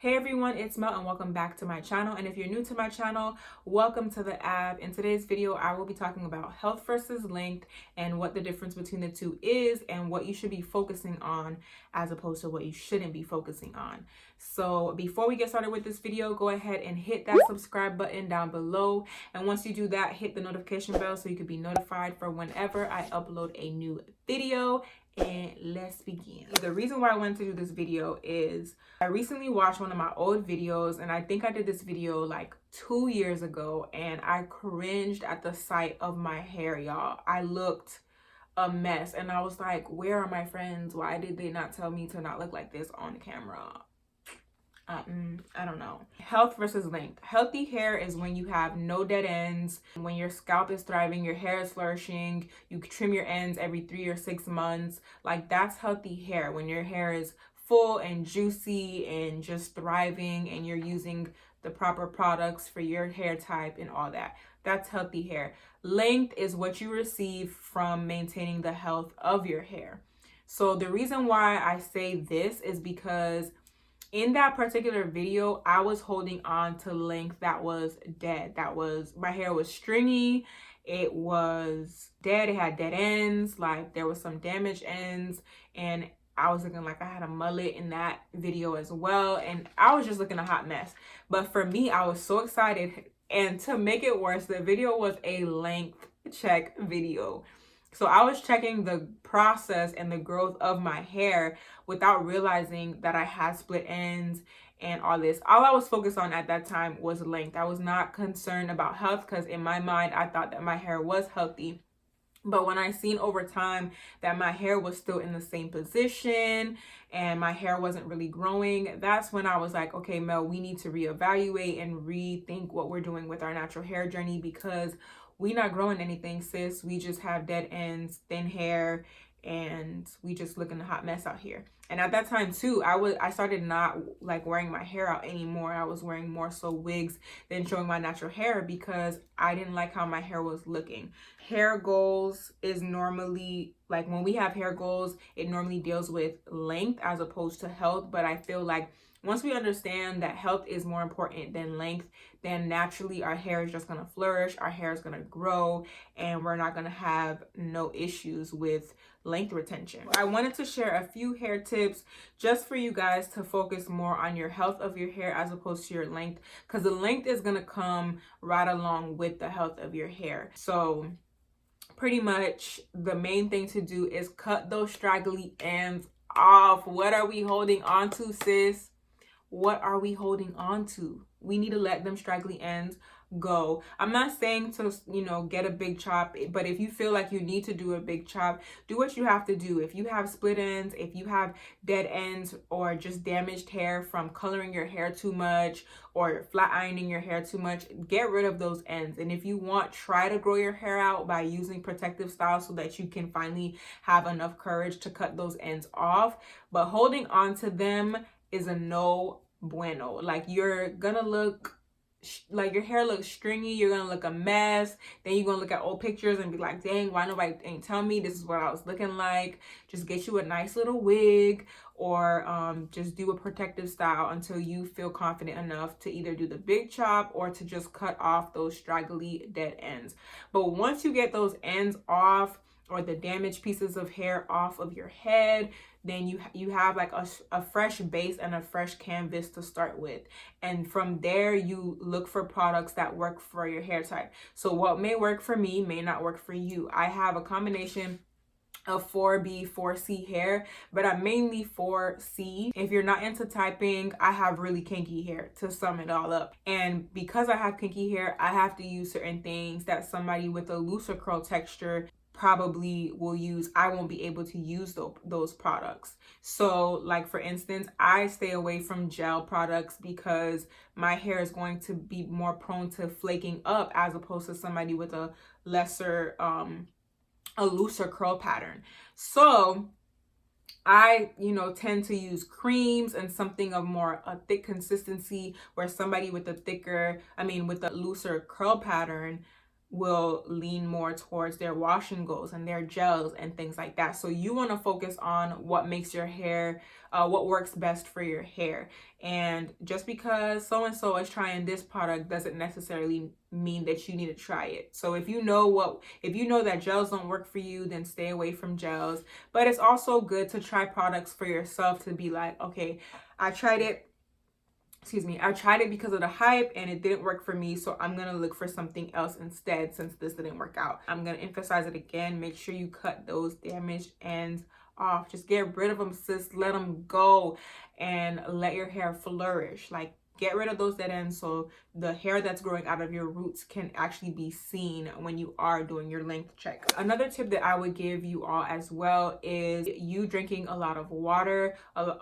Hey everyone, it's Mel and welcome back to my channel. And if you're new to my channel, welcome to the app. In today's video, I will be talking about health versus length and what the difference between the two is and what you should be focusing on as opposed to what you shouldn't be focusing on. So before we get started with this video, go ahead and hit that subscribe button down below. And once you do that, hit the notification bell so you can be notified for whenever I upload a new video. And let's begin. The reason why I wanted to do this video is I recently watched one of my old videos, and I think I did this video like 2 years ago, and I cringed at the sight of my hair, y'all. I looked a mess and I was like, where are my friends? Why did they not tell me to not look like this on camera? I don't know. Health versus length. Healthy hair is when you have no dead ends, when your scalp is thriving, your hair is flourishing, you trim your ends every 3 or 6 months. Like, that's healthy hair, when your hair is full and juicy and just thriving and you're using the proper products for your hair type and all that. That's healthy hair. Length is what you receive from maintaining the health of your hair. So the reason why I say this is because in that particular video, I was holding on to length that was dead. My hair was stringy. It was dead. It had dead ends. Like, there was some damaged ends. And I was looking like I had a mullet in that video as well. And I was just looking a hot mess. But for me, I was so excited. And to make it worse, the video was a length check video. So I was checking the process and the growth of my hair without realizing that I had split ends and all this. All I was focused on at that time was length. I was not concerned about health because in my mind, I thought that my hair was healthy. But when I seen over time that my hair was still in the same position and my hair wasn't really growing, that's when I was like, okay, Mel, we need to reevaluate and rethink what we're doing with our natural hair journey, because we not growing anything, sis. We just have dead ends, thin hair, and we just looking a hot mess out here. And at that time too, I started not like wearing my hair out anymore. I was wearing more so wigs than showing my natural hair because I didn't like how my hair was looking. Hair goals is normally, like, when we have hair goals, it normally deals with length as opposed to health. But I feel like once we understand that health is more important than length, then naturally our hair is just going to flourish, our hair is going to grow, and we're not going to have no issues with length retention. I wanted to share a few hair tips just for you guys to focus more on your health of your hair as opposed to your length, because the length is going to come right along with the health of your hair. So pretty much the main thing to do is cut those straggly ends off. What are we holding on to, sis? What are we holding on to? We need to let them straggly ends go. I'm not saying to, get a big chop, but if you feel like you need to do a big chop, do what you have to do. If you have split ends, if you have dead ends, or just damaged hair from coloring your hair too much or flat ironing your hair too much, get rid of those ends. And if you want, try to grow your hair out by using protective styles so that you can finally have enough courage to cut those ends off. But holding on to them is a no bueno. Like, you're gonna look like your hair looks stringy, you're gonna look a mess, then you're gonna look at old pictures and be like, dang, why nobody ain't tell me this is what I was looking like. Just get you a nice little wig, or just do a protective style until you feel confident enough to either do the big chop or to just cut off those straggly dead ends. But once you get those ends off, or the damaged pieces of hair off of your head, then you have like a fresh base and a fresh canvas to start with. And from there, you look for products that work for your hair type. So what may work for me may not work for you. I have a combination of 4B, 4C hair, but I'm mainly 4C. If you're not into typing, I have really kinky hair, to sum it all up. And because I have kinky hair, I have to use certain things that somebody with a looser curl texture probably will use. I won't be able to use those products. So, like, for instance, I stay away from gel products because my hair is going to be more prone to flaking up as opposed to somebody with a lesser a looser curl pattern. So I, tend to use creams and something of more a thick consistency, where somebody with a looser curl pattern will lean more towards their wash and goes and their gels and things like that. So you want to focus on what makes your hair, what works best for your hair. And just because so and so is trying this product doesn't necessarily mean that you need to try it. So if you know that gels don't work for you, then stay away from gels. But it's also good to try products for yourself, to be like, okay, I tried it because of the hype and it didn't work for me, so I'm gonna look for something else instead since this didn't work out. I'm gonna emphasize it again. Make sure you cut those damaged ends off. Just get rid of them, sis. Let them go and let your hair flourish. Like, get rid of those dead ends so the hair that's growing out of your roots can actually be seen when you are doing your length check. Another tip that I would give you all as well is you drinking a lot of water.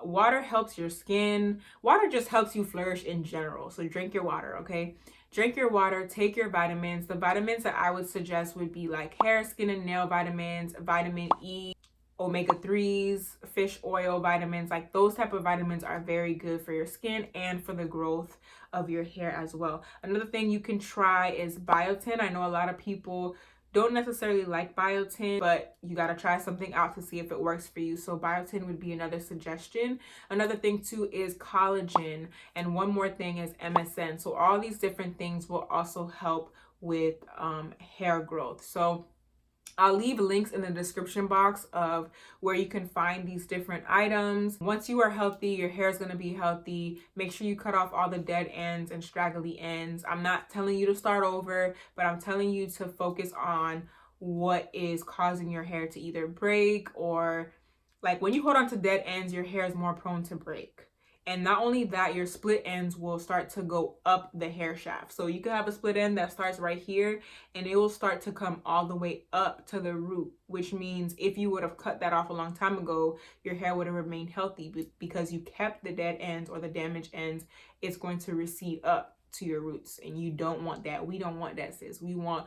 Water helps your skin. Water just helps you flourish in general. So drink your water, okay? Drink your water, take your vitamins. The vitamins that I would suggest would be like hair, skin, and nail vitamins, vitamin E, omega-3s, fish oil vitamins. Like, those type of vitamins are very good for your skin and for the growth of your hair as well. Another thing you can try is biotin. I know a lot of people don't necessarily like biotin, but you got to try something out to see if it works for you. So biotin would be another suggestion. Another thing too is collagen, and one more thing is MSM. So all these different things will also help with hair growth. So I'll leave links in the description box of where you can find these different items. Once you are healthy, your hair is going to be healthy. Make sure you cut off all the dead ends and straggly ends. I'm not telling you to start over, but I'm telling you to focus on what is causing your hair to either break, or like when you hold on to dead ends, your hair is more prone to break. And not only that, your split ends will start to go up the hair shaft. So you could have a split end that starts right here and it will start to come all the way up to the root, which means if you would have cut that off a long time ago, your hair would have remained healthy. But because you kept the dead ends or the damaged ends, it's going to recede up to your roots. And you don't want that. We don't want that, sis. We want,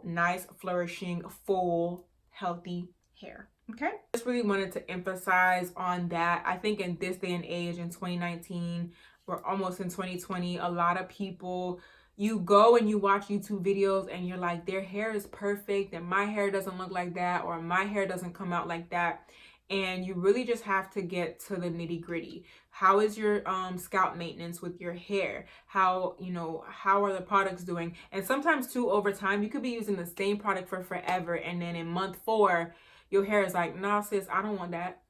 nice, flourishing, full, healthy hair. Okay, just really wanted to emphasize on that. I think in this day and age, in 2019, we're almost in 2020, a lot of people, you go and you watch YouTube videos and you're like, their hair is perfect and my hair doesn't look like that, or my hair doesn't come out like that. And you really just have to get to the nitty gritty. How is your scalp maintenance with your hair? How are the products doing? And sometimes too, over time, you could be using the same product for forever, and then in month 4, your hair is like, nah, sis, I don't want that.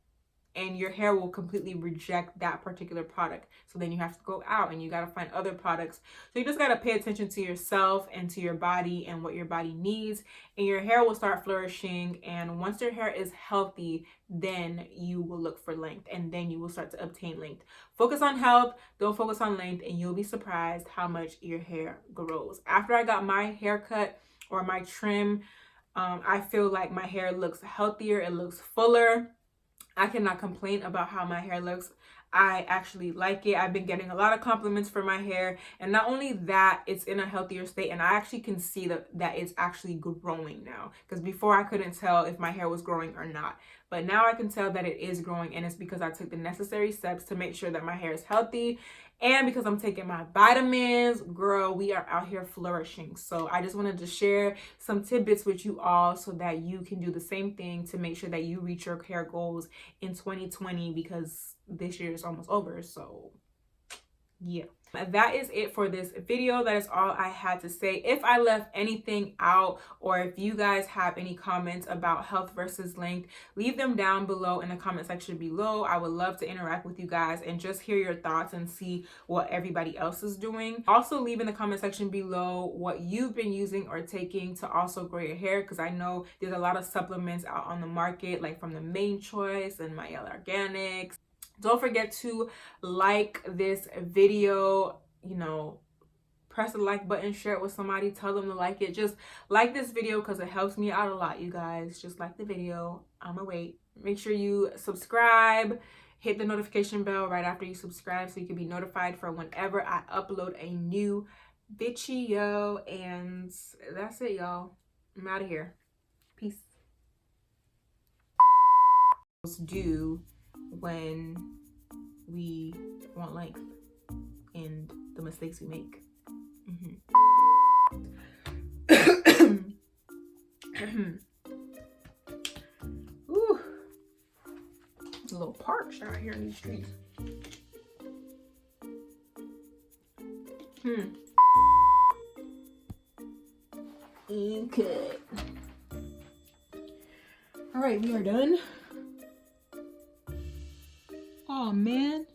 And your hair will completely reject that particular product. So then you have to go out and you got to find other products. So you just got to pay attention to yourself and to your body and what your body needs. And your hair will start flourishing. And once your hair is healthy, then you will look for length. And then you will start to obtain length. Focus on health. Don't focus on length. And you'll be surprised how much your hair grows. After I got my haircut or my trim, I feel like my hair looks healthier. It looks fuller. I cannot complain about how my hair looks. I actually like it. I've been getting a lot of compliments for my hair. And not only that, it's in a healthier state. And I actually can see that it's actually growing now. Because before I couldn't tell if my hair was growing or not. But now I can tell that it is growing. And it's because I took the necessary steps to make sure that my hair is healthy. And because I'm taking my vitamins, girl, we are out here flourishing. So I just wanted to share some tidbits with you all so that you can do the same thing to make sure that you reach your hair goals in 2020, because this year is almost over. So yeah, that is it for this video. That is all I had to say. If I left anything out, or if you guys have any comments about health versus length, leave them down below in the comment section below. I would love to interact with you guys and just hear your thoughts and see what everybody else is doing. Also, leave in the comment section below what you've been using or taking to also grow your hair, because I know there's a lot of supplements out on the market, like from the Main Choice and My Organics. Don't forget to like this video, press the like button, share it with somebody, tell them to like it. Just like this video because it helps me out a lot, you guys. Just like the video. I'ma wait. Make sure you subscribe. Hit the notification bell right after you subscribe so you can be notified for whenever I upload a new video. And that's it, y'all. I'm out of here. Peace. Do when we want length and the mistakes we make. Ooh, it's a little parched out here in these streets. Okay. All right, we are done. Oh man,